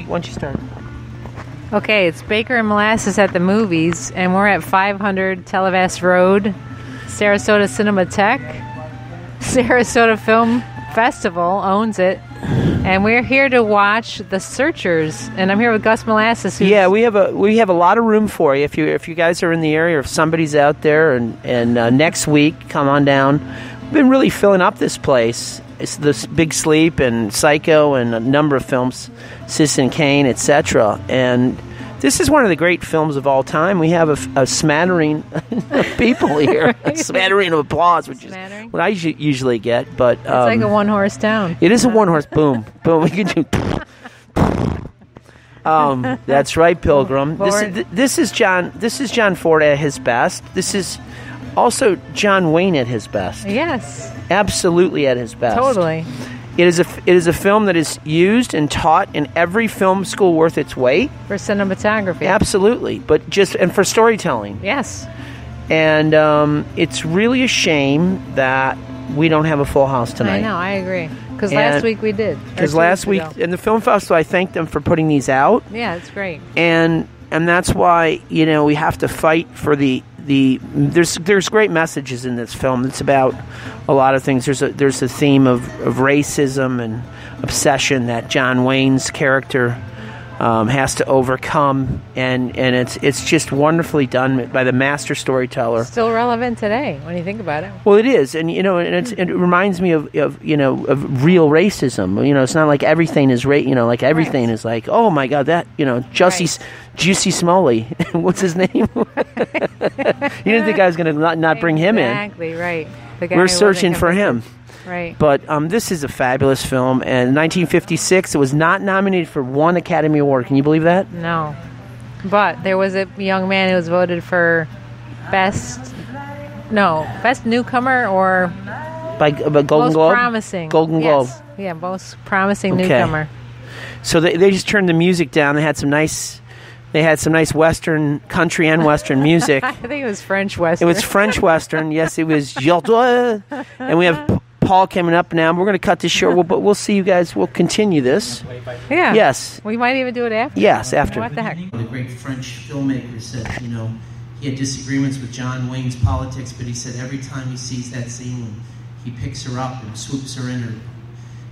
why don't you start? Okay, it's Baker and Molassis at the Movies, and we're at 500 Televast Road, Sarasota Cinmeatheque. Sarasota Film Festival owns it, and we're here to watch The Searchers. And I'm here with Gus Molassis. Yeah, we have a lot of room for you if you guys are in the area, or if somebody's out there. And next week, come on down. We've been really filling up this place. It's this Big Sleep and Psycho and a number of films, Citizen Kane, etc. And this is one of the great films of all time. We have a smattering of people here, a smattering of applause, which is what I usually get. But it's like a one-horse town. It is a one-horse. Boom, boom. We can do. That's right, Pilgrim. This is John Ford at his best. This is also John Wayne at his best. Yes, absolutely at his best. Totally. It is a film that is used and taught in every film school worth its weight. For cinematography. Absolutely. And for storytelling. Yes. And it's really a shame that we don't have a full house tonight. I know, I agree. Because last week we did. Because last week in the film festival, I thanked them for putting these out. Yeah, it's great. And that's why, we have to fight for there's great messages in this film. It's about a lot of things. There's a theme of racism and obsession that John Wayne's character has to overcome, and it's just wonderfully done by the master storyteller. Still relevant today when you think about it. Well, it is, and it reminds me of real racism. It's not like everything is like everything is like, oh my God, that Juicy Smoley. What's his name? You didn't think I was going to not bring him in. Exactly, right. We're searching for him. Right. But this is a fabulous film. And in 1956, it was not nominated for one Academy Award. Can you believe that? No. But there was a young man who was voted for best newcomer or by Golden most Globe? Promising. Golden Globe. Yes. Yeah, most promising newcomer. So they just turned the music down. They had some nice Western, country and Western music. I think it was French Western. It was French Western. Yes, it was. And we have Paul coming up now. We're going to cut this short, but we'll see you guys. We'll continue this. Yeah. Yes. We might even do it after. Yes, after. What the heck? The great French filmmaker said, he had disagreements with John Wayne's politics, but he said every time he sees that scene, he picks her up and swoops her in her.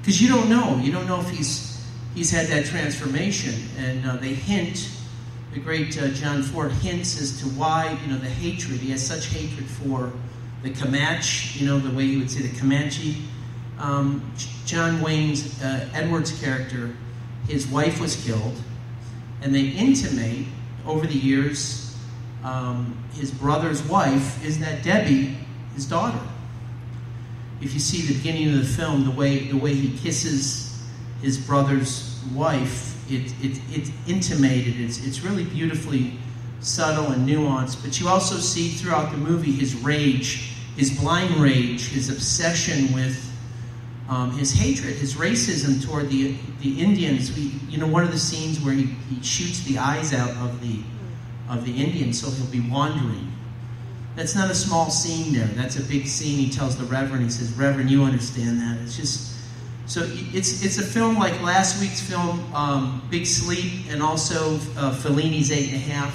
Because you don't know. You don't know if he's had that transformation. And they hint, the great John Ford hints as to why, the hatred. He has such hatred for the Comanche, the way you would say the Comanche. John Wayne's, Edward's character, his wife was killed, and they intimate over the years, his brother's wife, is that Debbie, his daughter. If you see the beginning of the film, the way he kisses his brother's wife, it's intimated. It's really beautifully subtle and nuanced. But you also see throughout the movie his rage, his blind rage, his obsession with his hatred, his racism toward the Indians. One of the scenes where he shoots the eyes out of the Indian, so he'll be wandering. That's not a small scene there. That's a big scene. He tells the Reverend, he says, "Reverend, you understand that." It's just so it's a film like last week's film, Big Sleep, and also Fellini's 8.5.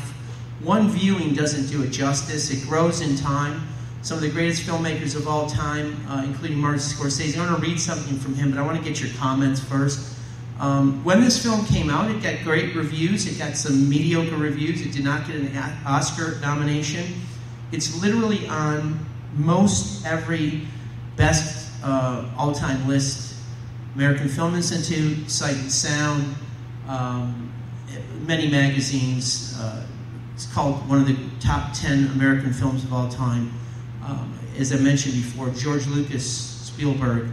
One viewing doesn't do it justice. It grows in time. Some of the greatest filmmakers of all time, including Martin Scorsese. I want to read something from him, but I want to get your comments first. When this film came out, it got great reviews. It got some mediocre reviews. It did not get an Oscar nomination. It's literally on most every best all-time list. American Film Institute, Sight and Sound, many magazines. It's called one of the top 10 American films of all time. As I mentioned before, George Lucas, Spielberg,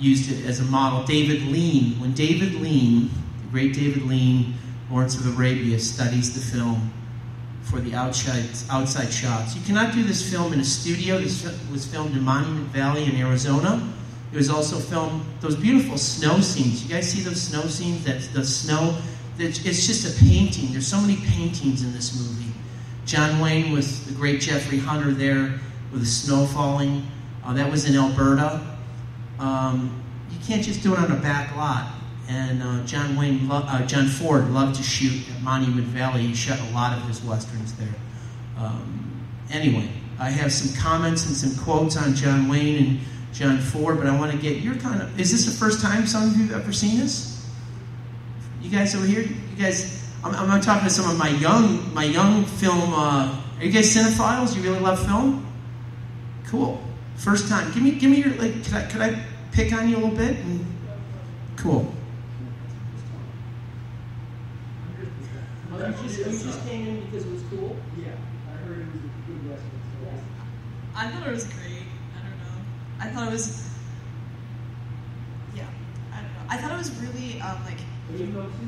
used it as a model. David Lean, when David Lean, the great David Lean, Lawrence of Arabia, studies the film for the outside shots. You cannot do this film in a studio. This was filmed in Monument Valley in Arizona. It was also filmed, those beautiful snow scenes. You guys see those snow scenes? The snow, it's just a painting. There's so many paintings in this movie. John Wayne with the great Jeffrey Hunter there with the snow falling. That was in Alberta. You can't just do it on a back lot. And John Ford loved to shoot at Monument Valley. He shot a lot of his westerns there. Anyway, I have some comments and some quotes on John Wayne and John Ford, but I want to get your kind of... Is this the first time some of you have ever seen this? You guys over here? You guys... I'm talking to some of my young film... are you guys cinephiles? You really love film? Cool. First time. Give me your... Like, could I pick on you a little bit? Cool. You just came in because it was cool? Yeah, I heard it was a good western. I thought it was great. I don't know. I thought it was... Yeah, I don't know. I thought it was really, like... Have you go to?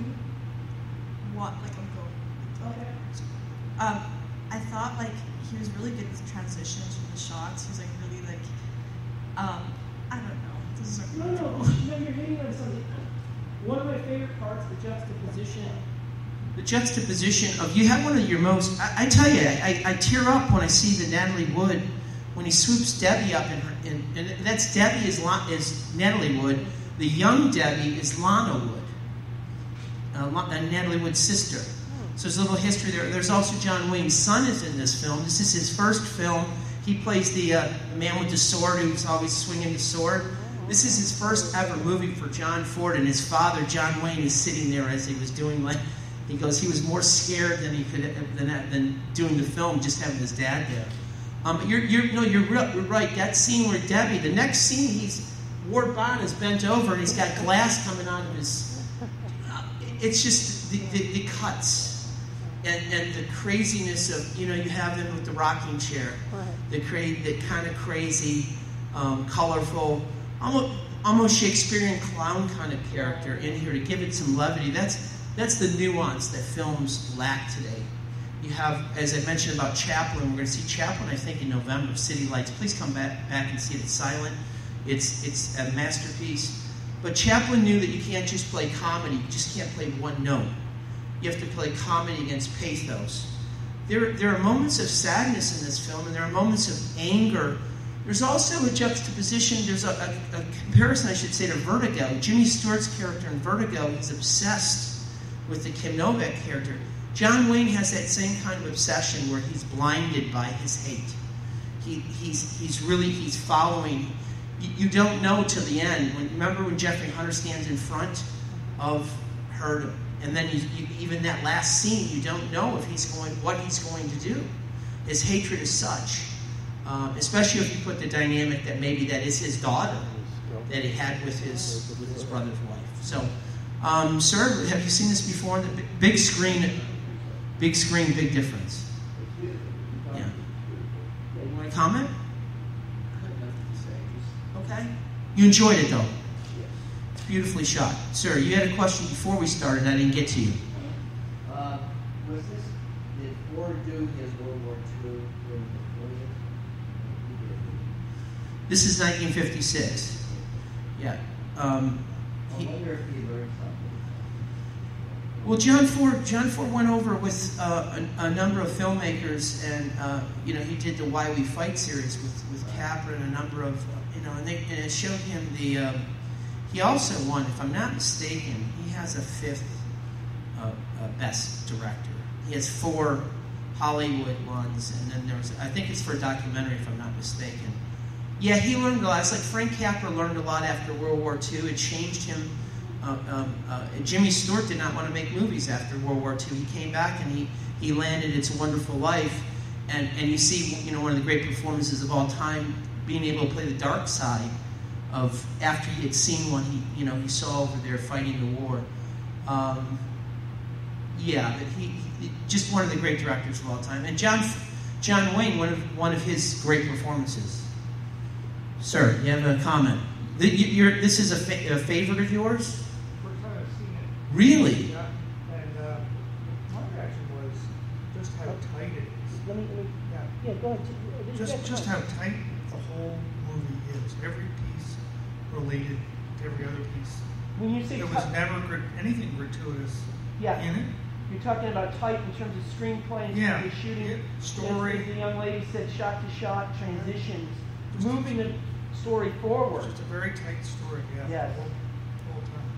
What? Like, I'm going... Okay. I thought, like, he was really good with transitions from the shots. He was, like, really, like... I don't know. This is No, you're hitting on something. One of my favorite parts, the juxtaposition. The juxtaposition of... You have one of your most... I tell you, I tear up when I see the Natalie Wood, when he swoops Debbie up in her... And that's Debbie is Natalie Wood. The young Debbie is Lana Wood. And Natalie Wood's sister. So there's a little history there. There's also John Wayne's son is in this film. This is his first film. He plays the man with the sword who's always swinging the sword. This is his first ever movie for John Ford, and his father, John Wayne, is sitting there as he was doing like... He goes, he was more scared than he could than doing the film, just having his dad there. But you're right. That scene where Debbie, the next scene, Ward Bond is bent over and he's got glass coming out of his. It's just the cuts and the craziness of you have them with the rocking chair, the kind of crazy, colorful, almost Shakespearean clown kind of character in here to give it some levity. That's the nuance that films lack today. You have, as I mentioned about Chaplin, we're going to see Chaplin, I think, in November, City Lights. Please come back and see it. It's silent. It's a masterpiece. But Chaplin knew that you can't just play comedy. You just can't play one note. You have to play comedy against pathos. There are moments of sadness in this film, and there are moments of anger. There's also a juxtaposition. There's a comparison, I should say, to Vertigo. Jimmy Stewart's character in Vertigo is obsessed with the Kim Novak character. John Wayne has that same kind of obsession where he's blinded by his hate. He's following. You don't know till the end. Remember when Jeffrey Hunter stands in front of her, and then even that last scene, you don't know what he's going to do. His hatred is such, especially if you put the dynamic that maybe that is his daughter that he had with his brother's wife. So. Sir, have you seen this before? The big screen, big difference. Yeah. You want to comment? Okay. You enjoyed it, though? It's beautifully shot. Sir, you had a question before we started. I didn't get to you. Did Ford do his World War II during the 40s? This is 1956. Yeah. I wonder if he learned something. Well, John Ford went over with a number of filmmakers, and he did the Why We Fight series with Capra and a number of and it showed him the. He also won, if I'm not mistaken, he has a 5th best director. He has 4 Hollywood ones, and then I think it's for a documentary, if I'm not mistaken. Yeah, he learned a lot. It's like Frank Capra learned a lot after World War II. It changed him. Jimmy Stewart did not want to make movies after World War II. He came back and he landed It's a Wonderful Life, and you see one of the great performances of all time, being able to play the dark side of after he had seen what he saw over there fighting the war. But he just one of the great directors of all time, and John Wayne, one of his great performances. Sir, you have a comment? This is a favorite of yours? First time I've seen it. Really? Yeah. And my reaction was just how tight it is. Let me. Yeah, go ahead. Just how tight the whole movie is. Every piece related to every other piece. When you say there was never anything gratuitous in it. You're talking about tight in terms of screenplay, in terms of shooting. Story. As the young lady said, shot to shot, transitions, moving the story forward. It's a very tight story, Yes. The whole time.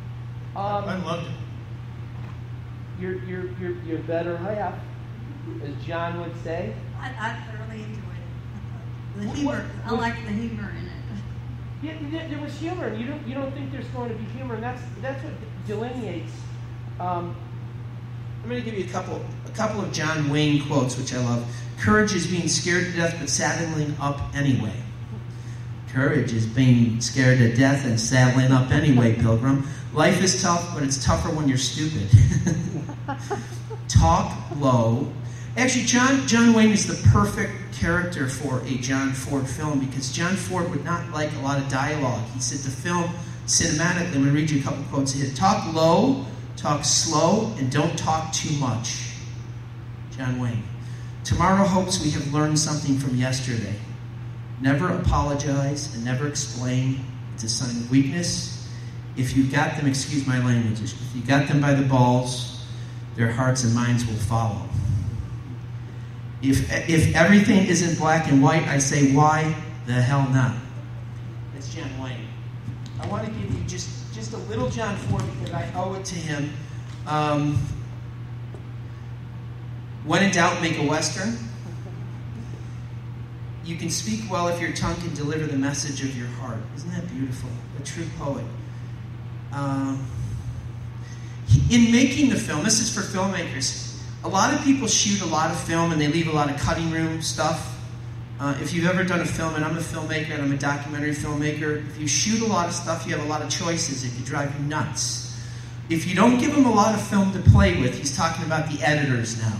I loved it. Your better half, as John would say. I thoroughly enjoyed it. The humor, I liked the humor in it. Yeah, there was humor. You don't think there's going to be humor, and that's what delineates. I'm going to give you a couple of John Wayne quotes, which I love. Courage is being scared to death, but saddling up anyway. Courage is being scared to death and saddling up anyway, Pilgrim. Life is tough, but it's tougher when you're stupid. Talk low. Actually, John Wayne is the perfect character for a John Ford film because John Ford would not like a lot of dialogue. He said the film, cinematically, I'm going to read you a couple quotes here. Talk low, talk slow, and don't talk too much. John Wayne. Tomorrow hopes we have learned something from yesterday. Never apologize and never explain. It's a sign of weakness. If you got them, excuse my language, if you got them by the balls, their hearts and minds will follow. If everything isn't black and white, I say, why the hell not? That's John Wayne. I want to give you just a little John Ford because I owe it to him. When in doubt, make a Western. You can speak well if your tongue can deliver the message of your heart. Isn't that beautiful? A true poet. In making the film, this is for filmmakers. A lot of people shoot a lot of film and they leave a lot of cutting room stuff. If you've ever done a film, and I'm a filmmaker and I'm a documentary filmmaker, if you shoot a lot of stuff, you have a lot of choices. It can drive you nuts. If you don't give them a lot of film to play with, he's talking about the editors now.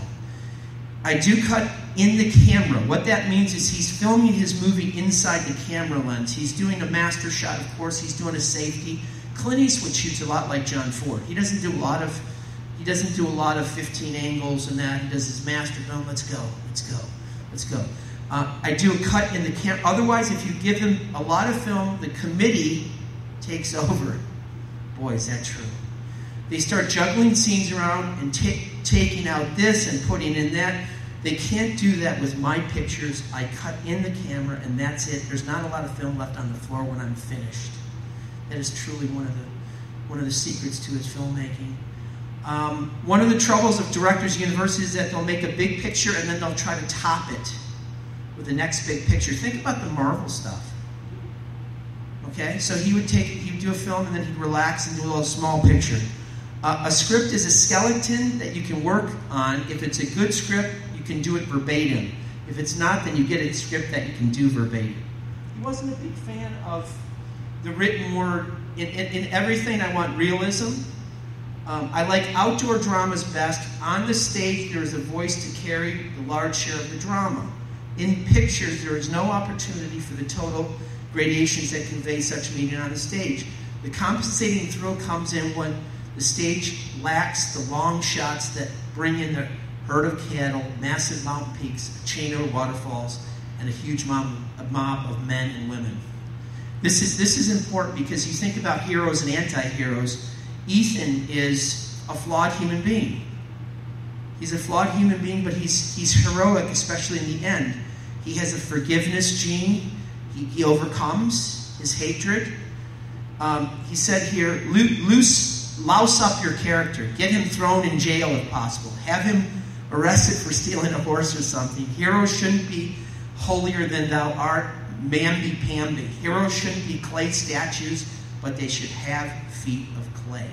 I do cut in the camera. What that means is he's filming his movie inside the camera lens. He's doing a master shot, of course. He's doing a safety. Clint Eastwood shoots a lot like John Ford. He doesn't do a lot of 15 angles and that. He does his master film. Let's go. I do a cut in the camera. Otherwise, if you give him a lot of film, the committee takes over. Boy, is that true. They start juggling scenes around and taking out this and putting in that. They can't do that with my pictures. I cut in the camera and that's it. There's not a lot of film left on the floor when I'm finished. That is truly one of the secrets to his filmmaking. One of the troubles of directors' universities is that they'll make a big picture and then they'll try to top it with the next big picture. Think about the Marvel stuff. Okay, so he would do a film and then he'd relax and do a little small picture. A script is a skeleton that you can work on. If it's a good script, you can do it verbatim. If it's not, then you get a script that you can do verbatim. He wasn't a big fan of the written word. In everything, I want realism. I like outdoor dramas best. On the stage, there is a voice to carry the large share of the drama. In pictures, there is no opportunity for the total gradations that convey such meaning on the stage. The compensating thrill comes in when the stage lacks the long shots that bring in the herd of cattle, massive mountain peaks, a chain of waterfalls, and a huge mob of men and women. This is important because you think about heroes and anti-heroes. Ethan is a flawed human being. He's a flawed human being, but he's heroic, especially in the end. He has a forgiveness gene. He overcomes his hatred. He said here, louse up your character. Get him thrown in jail if possible. Have him arrested for stealing a horse or something. Heroes shouldn't be holier than thou art, mamby-pamby. Heroes shouldn't be clay statues, but they should have feet of clay.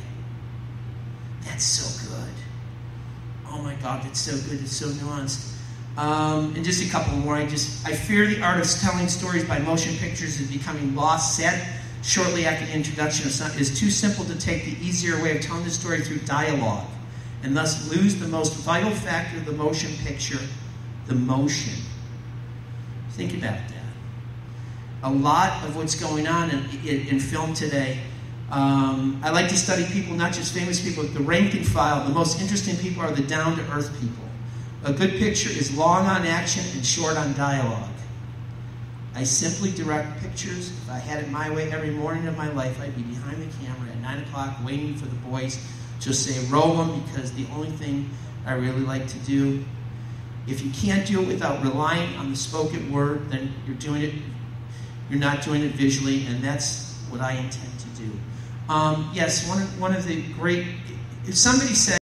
That's so good. Oh my God, that's so good. It's so nuanced. And just a couple more. I fear the art of telling stories by motion pictures is becoming lost. Said shortly after the introduction of something, it is too simple to take the easier way of telling the story through dialogue, and thus lose the most vital factor of the motion picture, the motion. Think about that. A lot of what's going on in film today, I like to study people, not just famous people, the rank and file. The most interesting people are the down-to-earth people. A good picture is long on action and short on dialogue. I simply direct pictures. If I had it my way every morning of my life, I'd be behind the camera at 9 o'clock waiting for the boys to say, roll them, because the only thing I really like to do. If you can't do it without relying on the spoken word, then you're not doing it visually, and that's what I intend to do. Yes, one of the great. If somebody said.